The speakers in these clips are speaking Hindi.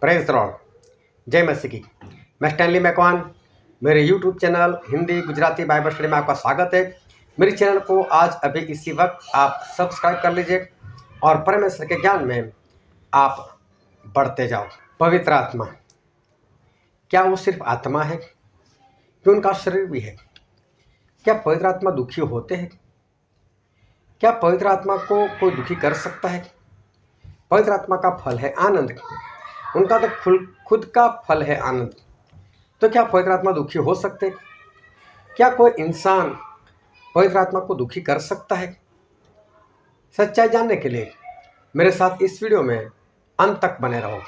प्रेज द लॉर्ड, जय मसीह की। मैं स्टैनली मैकवान, मेरे YouTube channel Hindi Gujarati Bible study में आपका स्वागत है। मेरे चैनल को आज अभी इसी वक्त आप सब्सक्राइब कर लीजिए और परमेश्वर के ज्ञान में आप बढ़ते जाओ। पवित्र आत्मा, क्या वो सिर्फ आत्मा है कि उनका शरीर भी है? क्या पवित्र आत्मा दुखी होते हैं? क्या पवित्र आत्मा को कोई दुखी कर सकता है? पवित्र आत्मा का फल है आनंद, उनका तो खुद का फल है आनंद। तो क्या पवित्र आत्मा दुखी हो सकते? क्या कोई इंसान पवित्र आत्मा को दुखी कर सकता है? सच्चाई जानने के लिए मेरे साथ इस वीडियो में अंत तक बने रहो।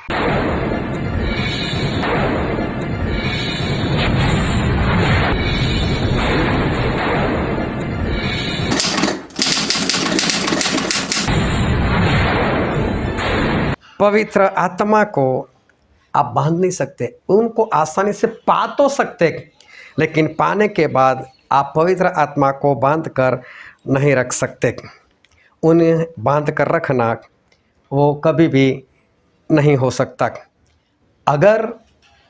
पवित्र आत्मा को आप बांध नहीं सकते, उनको आसानी से पा तो सकते, लेकिन पाने के बाद आप पवित्र आत्मा को बांध कर नहीं रख सकते। उन्हें बांध कर रखना वो कभी भी नहीं हो सकता। अगर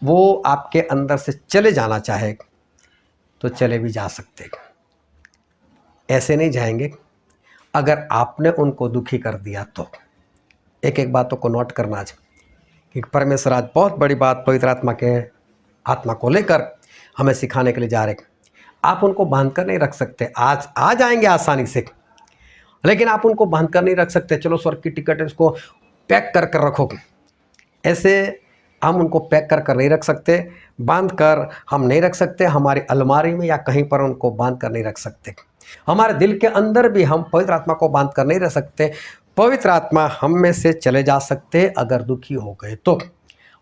वो आपके अंदर से चले जाना चाहे तो चले भी जा सकते, ऐसे नहीं जाएंगे अगर आपने उनको दुखी कर दिया तो। एक एक बातों को नोट करना आज कि परमेश्वर आज बहुत बड़ी बात पवित्र आत्मा को लेकर हमें सिखाने के लिए जा रहे। आप उनको बांध कर नहीं रख सकते, आज आ जाएंगे आसानी से, लेकिन आप उनको बांध कर नहीं रख सकते। चलो स्वर्ग की टिकट इसको पैक कर कर रखो, ऐसे हम उनको पैक कर कर नहीं रख सकते, बांध कर हम नहीं रख सकते। हमारी अलमारी में या कहीं पर उनको बांध कर नहीं रख सकते। हमारे दिल के अंदर भी हम पवित्र आत्मा को बांध कर नहीं रख सकते। पवित्र आत्मा हम में से चले जा सकते अगर दुखी हो गए तो।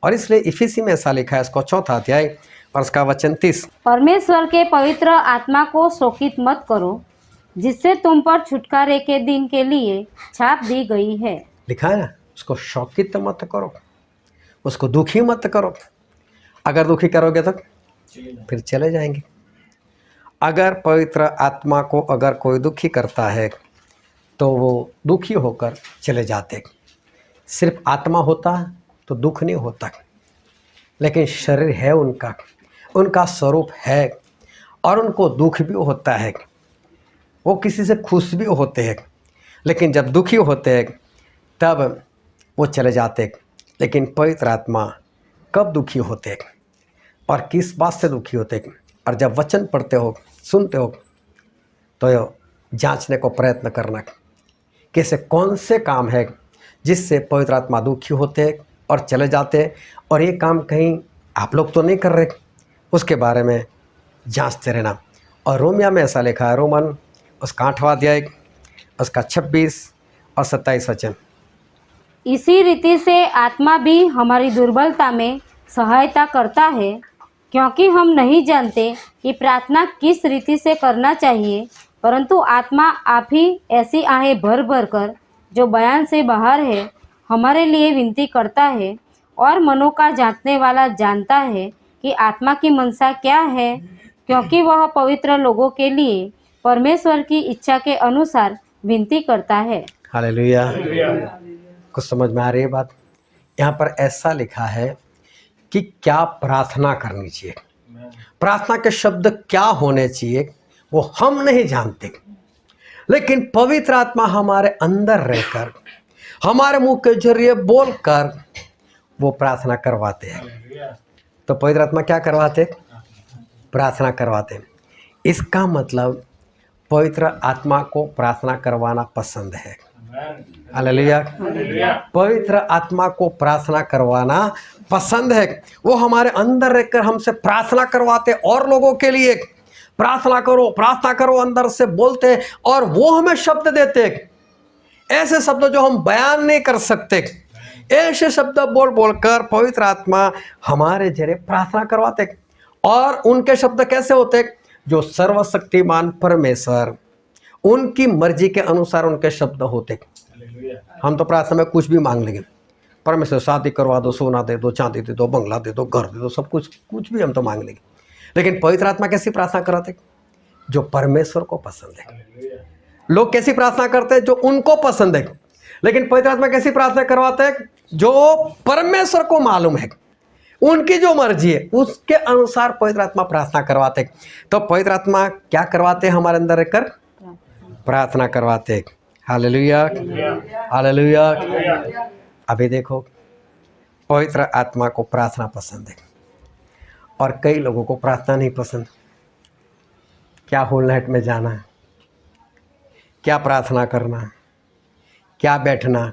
और इसलिए इफिसी में ऐसा लिखा है, इसको 4 अध्याय और उसका वचन 30, परमेश्वर के पवित्र आत्मा को शोकित मत करो, जिससे तुम पर छुटकारे के दिन के लिए छाप दी गई है। लिखा है ना, उसको शोकित मत करो, उसको दुखी मत करो। अगर दुखी करोगे तो फिर चले जाएंगे। अगर पवित्र आत्मा को अगर कोई दुखी करता है तो वो दुखी होकर चले जाते। सिर्फ आत्मा होता तो दुख नहीं होता, लेकिन शरीर है उनका स्वरूप है और उनको दुख भी होता है। वो किसी से खुश भी होते हैं, लेकिन जब दुखी होते हैं तब वो चले जाते। लेकिन पवित्र आत्मा कब दुखी होते और किस बात से दुखी होते? और जब वचन पढ़ते हो, सुनते हो, तो जांचने को प्रयत्न करना कि ऐसे कौन से काम है जिससे पवित्र आत्मा दुखी होते और चले जाते, और ये काम कहीं आप लोग तो नहीं कर रहे, उसके बारे में जांचते रहना। और रोमिया में ऐसा लिखा है, रोमन उसका 8वां अध्याय उसका 26 और 27 वचन, इसी रीति से आत्मा भी हमारी दुर्बलता में सहायता करता है, क्योंकि हम नहीं जानते कि प्रार्थना किस रीति से करना चाहिए, परंतु आत्मा आप ही ऐसी आहें भर भर कर, जो बयान से बाहर है, हमारे लिए विनती करता है। और मनों का जांचने वाला जानता है कि आत्मा की मनसा क्या है, क्योंकि वह पवित्र लोगों के लिए परमेश्वर की इच्छा के अनुसार विनती करता है। हालेलुया। कुछ समझ में आ रही है बात? यहाँ पर ऐसा लिखा है कि क्या प्रार्थना करनी चाहिए, प्रार्थना के शब्द क्या होने चाहिए वो हम नहीं जानते, लेकिन पवित्र आत्मा हमारे अंदर रहकर हमारे मुंह के जरिए बोलकर वो प्रार्थना करवाते हैं। तो पवित्र आत्मा क्या करवाते? प्रार्थना करवाते। इसका मतलब पवित्र आत्मा को प्रार्थना करवाना पसंद है। हालेलुया। पवित्र आत्मा को प्रार्थना करवाना पसंद है। वो हमारे अंदर रहकर हमसे प्रार्थना करवाते, और लोगों के लिए प्रार्थना करो अंदर से बोलते, और वो हमें शब्द देते, ऐसे शब्द जो हम बयान नहीं कर सकते। ऐसे शब्द बोल बोलकर पवित्र आत्मा हमारे जरिए प्रार्थना करवाते। और उनके शब्द कैसे होते? जो सर्वशक्तिमान परमेश्वर उनकी मर्जी के अनुसार उनके शब्द होते। हम तो प्रार्थना में कुछ भी मांग लेंगे, परमेश्वर शादी करवा दो, सोना दे दो, चांदी दे दो, बंगला दे दो, घर दे दो, सब कुछ भी हम तो मांग लेंगे। लेकिन पवित्र आत्मा कैसी प्रार्थना कराते? जो परमेश्वर को पसंद है। लोग कैसी प्रार्थना करते हैं? जो उनको पसंद है। लेकिन पवित्र आत्मा कैसी प्रार्थना करवाते हैं? जो परमेश्वर को मालूम है, उनकी जो मर्जी है उसके अनुसार पवित्र आत्मा प्रार्थना करवाते। तो पवित्र आत्मा क्या करवाते हैं हमारे अंदर रहकर? प्रार्थना करवाते। Hallelujah, hallelujah. अभी देखो, पवित्र आत्मा को प्रार्थना पसंद है और कई लोगों को प्रार्थना नहीं पसंद। क्या होल नाइट में जाना, क्या प्रार्थना करना, क्या बैठना।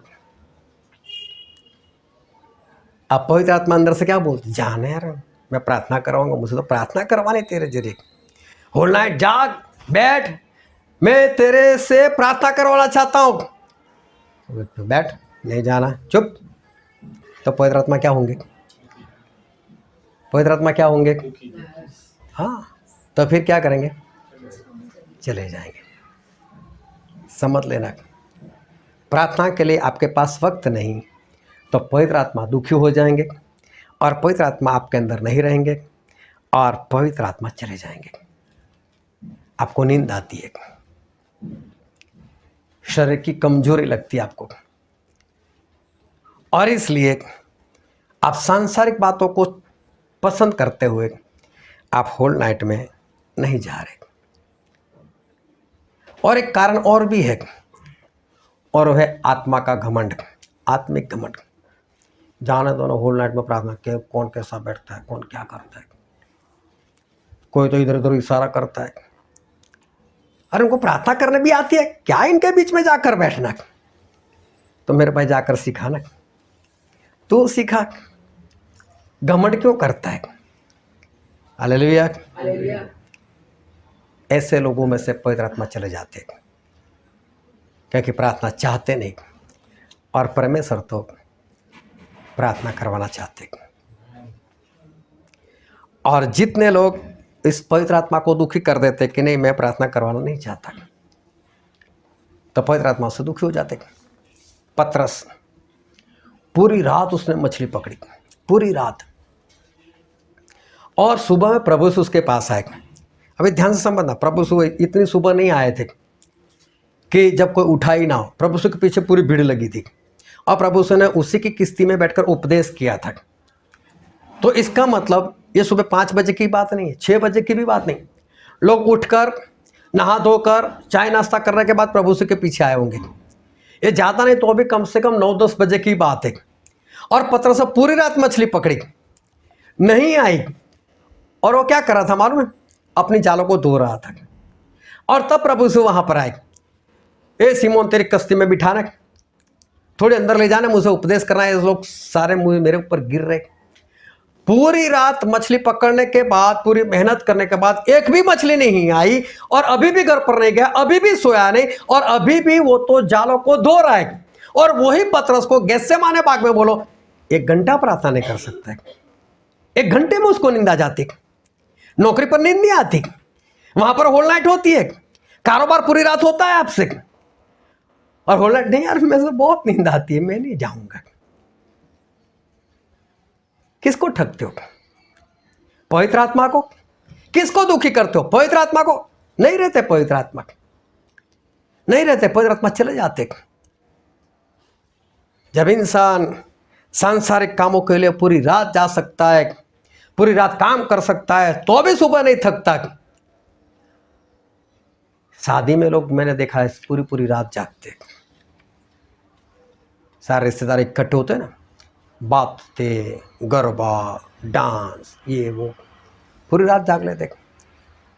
अब पवित्र आत्मा अंदर से क्या बोलती? जाने यार, मैं प्रार्थना करवाऊंगा, मुझे तो प्रार्थना करवाने तेरे जरिए। होल नाइट जाग, बैठ, मैं तेरे से प्रार्थना करवाना चाहता हूँ। बैठ, नहीं जाना, चुप। तो पवित्र आत्मा क्या होंगे? पवित्र आत्मा क्या होंगे? हाँ, तो फिर क्या करेंगे? चले जाएंगे। समझ लेना, प्रार्थना के लिए आपके पास वक्त नहीं तो पवित्र आत्मा दुखी हो जाएंगे और पवित्र आत्मा आपके अंदर नहीं रहेंगे और पवित्र आत्मा चले जाएंगे। आपको नींद आती है, शरीर की कमजोरी लगती है आपको, और इसलिए आप सांसारिक बातों को पसंद करते हुए आप होल नाइट में नहीं जा रहे। और एक कारण और भी है, और वह है आत्मा का घमंड, आत्मिक घमंड। जाने दो ना, होल नाइट में प्रार्थना के कौन कैसा बैठता है, कौन क्या करता है, कोई तो इधर उधर इशारा करता है। अरे उनको प्रार्थना करने भी आती है, क्या इनके बीच में जाकर बैठना? तो मेरे भाई जाकर सीखा ना, तू सीखा। घमंड क्यों करता है? हालेलुया। ऐसे लोगों में से पवित्र आत्मा चले जाते हैं क्योंकि प्रार्थना चाहते नहीं और परमेश्वर तो प्रार्थना करवाना चाहते। और जितने लोग इस पवित्र आत्मा को दुखी कर देते कि नहीं मैं प्रार्थना करवाना नहीं चाहता, तो पवित्र आत्मा से दुखी हो जाते। पतरस पूरी रात उसने मछली पकड़ी, पूरी रात, और सुबह में प्रभु यीशु उसके पास आए। अभी ध्यान से समझना, प्रभु यीशु इतनी सुबह नहीं आए थे कि जब कोई उठा ही ना हो। प्रभु यीशु के पीछे पूरी भीड़ लगी थी और प्रभु यीशु ने उसी की किस्ती में बैठकर उपदेश किया था। तो इसका मतलब ये सुबह 5 बजे की बात नहीं है, 6 बजे की भी बात नहीं। लोग उठकर नहा धोकर चाय नाश्ता करने के बाद प्रभु यीशु के पीछे आए होंगे। ये ज़्यादा नहीं तो भी कम से कम 9-10 बजे की बात है। और पतरस पूरी रात मछली पकड़ी, नहीं आई, और वो क्या कर रहा था मालूम है? अपनी जालों को धो रहा था। और तब प्रभु यीशु वहां पर आए। ए सिमोन, तेरी कश्ती में बिठाना, थोड़े अंदर ले जाना, मुझे उपदेश करना है। लोग सारे मुझे मेरे ऊपर गिर रहे। पूरी रात मछली पकड़ने के बाद, पूरी मेहनत करने के बाद एक भी मछली नहीं आई, और अभी भी घर पर नहीं गया, अभी भी सोया नहीं, और अभी भी वो तो जालों को धो रहा है। और वही पतरस को गेत्सेमाने बाग में बोलो 1 घंटा प्रार्थना नहीं कर सकता है। 1 घंटे में उसको नींद आ जाती। नौकरी पर नींद नहीं आती, वहां पर होल नाइट होती है, कारोबार पूरी रात होता है आपसे, और होल नाइट नहीं यार मेरे से बहुत नींद आती है, मैं नहीं जाऊंगा। किसको ठगते हो? पवित्र आत्मा को। किसको दुखी करते हो? पवित्र आत्मा को। नहीं रहते पवित्र आत्मा, नहीं रहते पवित्र आत्मा, चले जाते। जब इंसान सांसारिक कामों के लिए पूरी रात जा सकता है, पूरी रात काम कर सकता है, तो भी सुबह नहीं थकता। शादी में लोग मैंने देखा है पूरी पूरी रात जागते, सारे रिश्तेदार इकट्ठे होते हैं ना, बातें, गरबा, डांस, ये वो, पूरी रात जाग लेते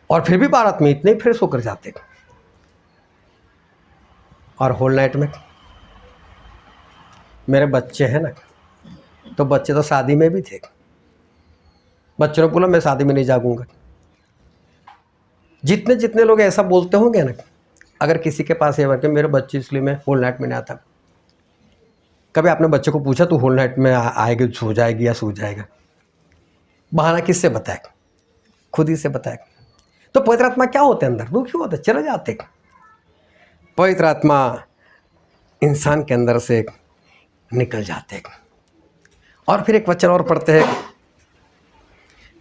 और फिर भी बारात में इतने फ्रेश होकर जाते। और होल नाइट में मेरे बच्चे हैं ना, तो बच्चे तो शादी में भी थे, बच्चों ने बोला मैं शादी में नहीं जागूंगा। जितने जितने लोग ऐसा बोलते होंगे ना, अगर किसी के पास ये कि मेरे बच्चे इसलिए मैं होल नाइट में नहीं आता, कभी आपने बच्चे को पूछा तू होल नाइट में आएगी, सो जाएगी या सो जाएगा? बहाना किससे बताए? खुद ही से बताए। तो पवित्र आत्मा क्या होते हैं? अंदर दुखी होते, चले जाते। पवित्र आत्मा इंसान के अंदर से निकल जाते। और फिर एक वचन और पढ़ते हैं,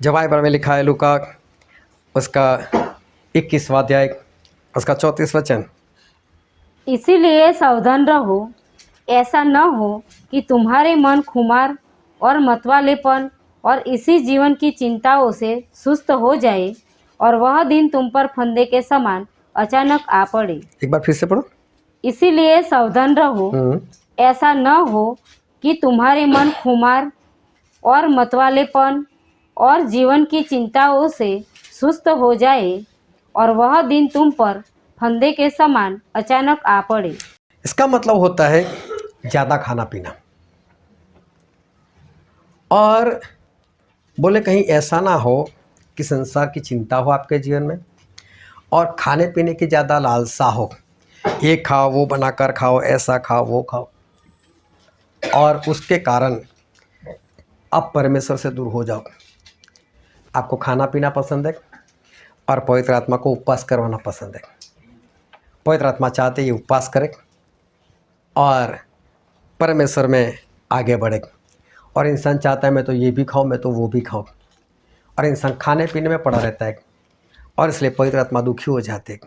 जब बाइबल में लिखा है लूका उसका 21वां अध्याय उसका 34 वचन। इसीलिए सावधान रहो, ऐसा न हो कि तुम्हारे मन खुमार और मतवालेपन और इसी जीवन की चिंताओं से सुस्त हो जाए और वह दिन तुम पर फंदे के समान अचानक आ पड़े। एक बार फिर से पढ़ो। इसीलिए सावधान रहो, ऐसा न हो कि तुम्हारे मन खुमार और मतवालेपन और जीवन की चिंताओं से सुस्त हो जाए और वह दिन तुम पर फंदे के समान अचानक आ पड़े। इसका मतलब होता है ज़्यादा खाना पीना, और बोले कहीं ऐसा ना हो कि संसार की चिंता हो आपके जीवन में और खाने पीने की ज़्यादा लालसा हो, ये खाओ वो बनाकर खाओ, ऐसा खाओ वो खाओ, और उसके कारण आप परमेश्वर से दूर हो जाओ। आपको खाना पीना पसंद है और पवित्र आत्मा को उपवास करवाना पसंद है। पवित्र आत्मा चाहते ये उपवास करे और परमेश्वर में आगे बढ़े, और इंसान चाहता है मैं तो ये भी खाऊं, मैं तो वो भी खाऊं, और इंसान खाने पीने में पड़ा रहता है, और इसलिए पवित्र आत्मा दुखी हो जाते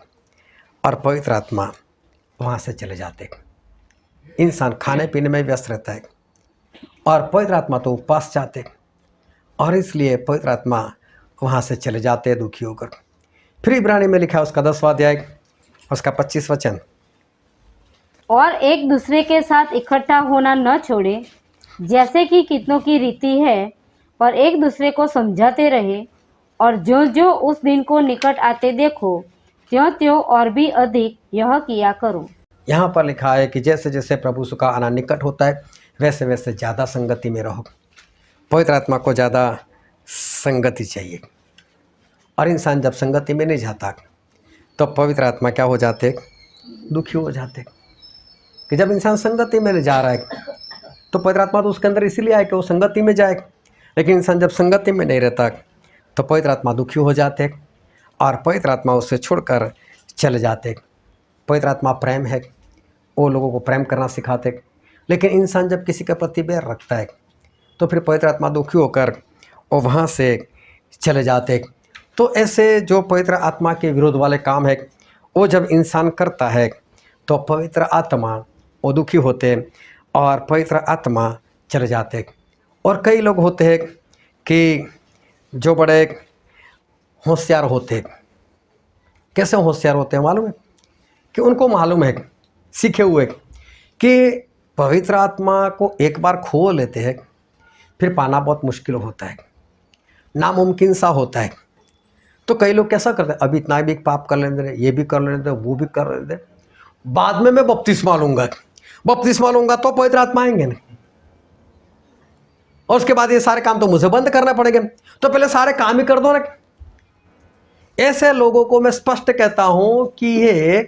और पवित्र आत्मा वहाँ से चले जाते। इंसान खाने पीने में व्यस्त रहता है और पवित्र आत्मा तो उपवास चाहते, और इसलिए पवित्र आत्मा वहाँ से चले जाते हैं दुखी होकर। फिर इब्रानी में लिखा है उसका 10वां अध्याय उसका 25 वचन, और एक दूसरे के साथ इकट्ठा होना न छोड़े, जैसे कि कितनों की रीति है, पर एक दूसरे को समझाते रहे, और जो जो उस दिन को निकट आते देखो त्यों त्यों और भी अधिक यह किया करो। यहाँ पर लिखा है कि जैसे जैसे प्रभु का आना निकट होता है वैसे वैसे ज़्यादा संगति में रहो। पवित्र आत्मा को ज़्यादा संगति चाहिए, और इंसान जब संगति में नहीं जाता तो पवित्र आत्मा क्या हो जाते, दुखी हो जाते। कि जब इंसान संगति में नहीं जा रहा है तो पवित्र आत्मा तो उसके अंदर इसीलिए आए कि वो संगति में जाए, लेकिन इंसान जब संगति में नहीं रहता तो पवित्र आत्मा दुखी हो जाते और पवित्र आत्मा उससे छोड़कर चले जाते। पवित्र आत्मा प्रेम है, वो लोगों को प्रेम करना सिखाते, लेकिन इंसान जब किसी के प्रति बैर रखता है तो फिर पवित्र आत्मा दुखी होकर वो वहाँ से चले जाते। तो ऐसे जो पवित्र आत्मा के विरोध वाले काम है वो जब इंसान करता है तो पवित्र आत्मा वो दुखी होते और पवित्र आत्मा चले जाते। और कई लोग होते हैं कि जो बड़े होशियार होते, कैसे होशियार होते हैं मालूम है, कि उनको मालूम है सीखे हुए कि पवित्र आत्मा को एक बार खो लेते हैं फिर पाना बहुत मुश्किल होता है, नामुमकिन सा होता है। तो कई लोग कैसा करते हैं, अभी इतना भी पाप कर लेते हैं, ये भी कर लेते हैं, वो भी कर लेते हैं, बाद में मैं बपतिस्मा लूँगा, बपतिस्मा लूँगा तो पवित्र आत्मा आएंगे नहीं, और उसके बाद ये सारे काम तो मुझे बंद करने पड़ेंगे, तो पहले सारे काम ही कर दो ना। ऐसे लोगों को मैं स्पष्ट कहता हूं कि ये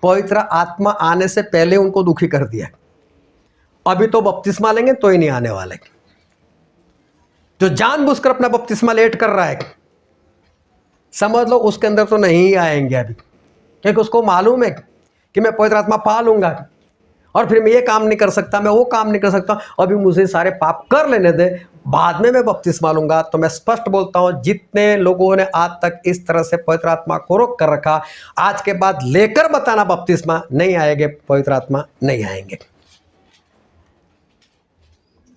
पवित्र आत्मा आने से पहले उनको दुखी कर दिया। अभी तो बपतिस्मा लेंगे तो ही नहीं आने वाले। जो जानबूझकर अपना बपतिस्मा लेट कर रहा है समझ लो उसके अंदर तो नहीं आएंगे अभी, क्योंकि उसको मालूम है कि मैं पवित्र आत्मा पा लूंगा और फिर मैं ये काम नहीं कर सकता, मैं वो काम नहीं कर सकता, अभी मुझे सारे पाप कर लेने दे, बाद में मैं बपतिस्मा लूंगा। तो मैं स्पष्ट बोलता हूं, जितने लोगों ने आज तक इस तरह से पवित्र आत्मा को रोक कर रखा, आज के बाद लेकर बताना बपतिस्मा नहीं आएंगे, पवित्र आत्मा नहीं आएंगे।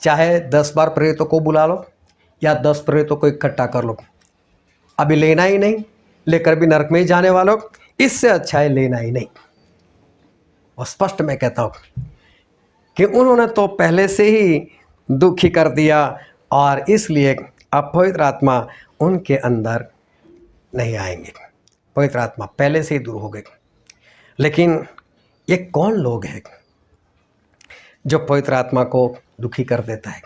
चाहे 10 बार प्रेरितों को बुला लो या 10 प्रेरितों को इकट्ठा कर लो, अभी लेना ही नहीं, लेकर भी नरक में ही जाने वालों, इससे अच्छा है लेना ही नहीं। और स्पष्ट मैं कहता हूं कि उन्होंने तो पहले से ही दुखी कर दिया और इसलिए अब पवित्र आत्मा उनके अंदर नहीं आएंगे, पवित्र आत्मा पहले से ही दूर हो गए। लेकिन ये कौन लोग हैं जो पवित्र आत्मा को दुखी कर देता है?